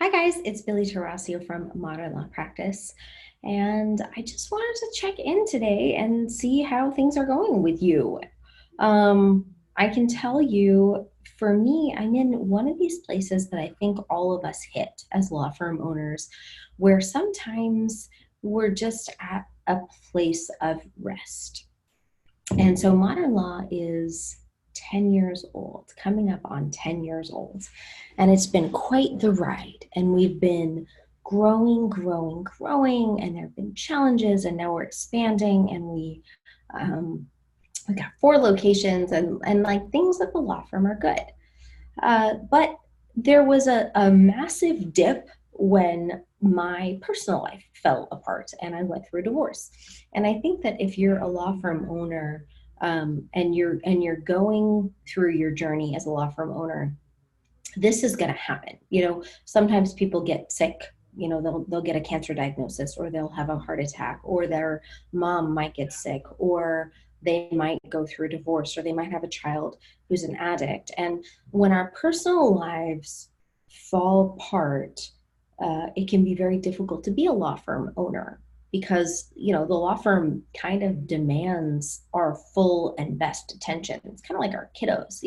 Hi guys, it's Billy Tarasio from Modern Law Practice, and I just wanted to check in today and see how things are going with you. I can tell you, for me, I'm in one of these places that I think all of us hit as law firm owners, where sometimes we're just at a place of rest. And so modern law is 10 years old, coming up on 10 years old. And it's been quite the ride. And we've been growing. And there have been challenges. And now we're expanding. And we got four locations and like things at the law firm are good. But there was a massive dip when my personal life fell apart and I went through a divorce. And I think that if you're a law firm owner and you're going through your journey as a law firm owner, this is going to happen. Sometimes people get sick. They'll get a cancer diagnosis, or they'll have a heart attack, or their mom might get sick, or they might go through a divorce, or they might have a child who's an addict. And when our personal lives fall apart, it can be very difficult to be a law firm owner because the law firm kind of demands our full and best attention. It's kind of like our kiddos.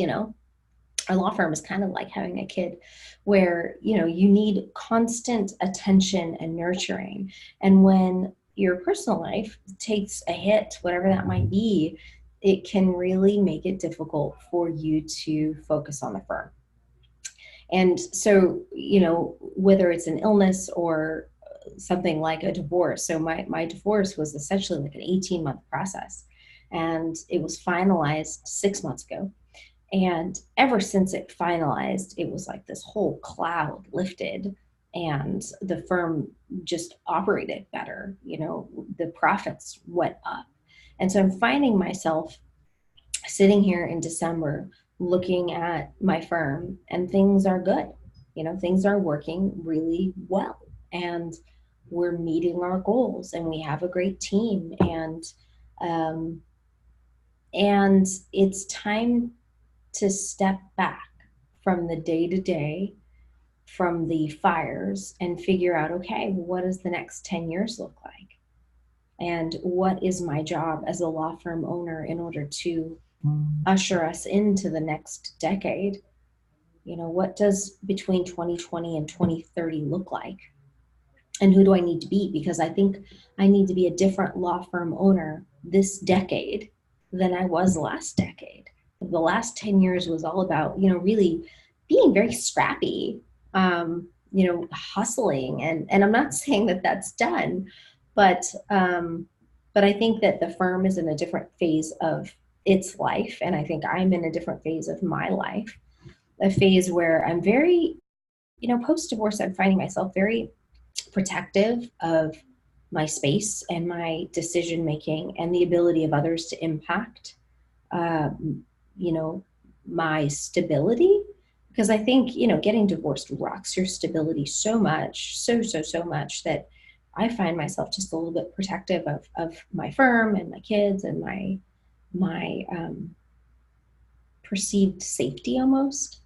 Our law firm is kind of like having a kid where you need constant attention and nurturing. And when your personal life takes a hit, whatever that might be, it can really make it difficult for you to focus on the firm. And so whether it's an illness or something like a divorce. So my divorce was essentially like an 18-month process, and it was finalized 6 months ago. And ever since it finalized, it was like this whole cloud lifted and the firm just operated better. The profits went up. And so I'm finding myself sitting here in December looking at my firm, and things are good. Things are working really well. And we're meeting our goals, and we have a great team. Um, and it's time to step back from the day to day, from the fires, and figure out, okay, what does the next 10 years look like? And what is my job as a law firm owner in order to usher us into the next decade? What does between 2020 and 2030 look like? And who do I need to be? Because I think I need to be a different law firm owner this decade than I was last decade. The last 10 years was all about, really being very scrappy, hustling. And I'm not saying that that's done, but, um, but I think that the firm is in a different phase of its life. And I think I'm in a different phase of my life, a phase where I'm very, post divorce, I'm finding myself very protective of my space and my decision making and the ability of others to impact, um, you know, my stability. Because I think, getting divorced rocks your stability so much, so much that I find myself just a little bit protective of my firm and my kids and my perceived safety almost.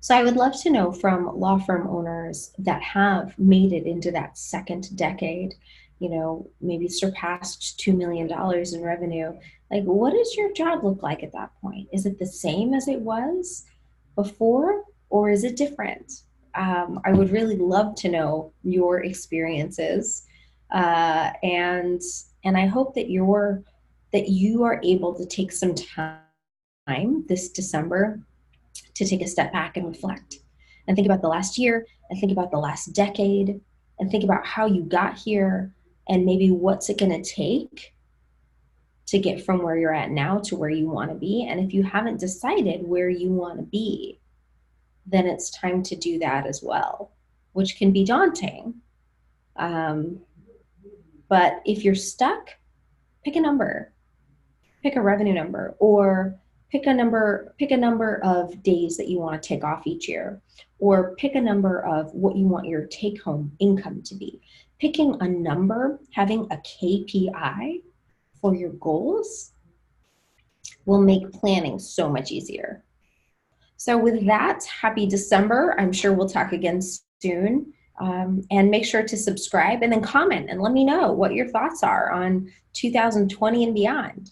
So I would love to know from law firm owners that have made it into that second decade, maybe surpassed $2 million in revenue. Like, what does your job look like at that point? Is it the same as it was before, or is it different? I would really love to know your experiences, and I hope that you are able to take some time this December to take a step back and reflect and think about the last year and think about the last decade and think about how you got here and maybe what's it going to take to get from where you're at now to where you want to be. And if you haven't decided where you want to be, then it's time to do that as well, which can be daunting. Um, but if you're stuck, pick a number, pick a revenue number, or pick a number of days that you want to take off each year, or pick a number of what you want your take home income to be. Picking a number, having a KPI for your goals will make planning so much easier. So, with that, happy December. I'm sure we'll talk again soon. And make sure to subscribe and then comment and let me know what your thoughts are on 2020 and beyond.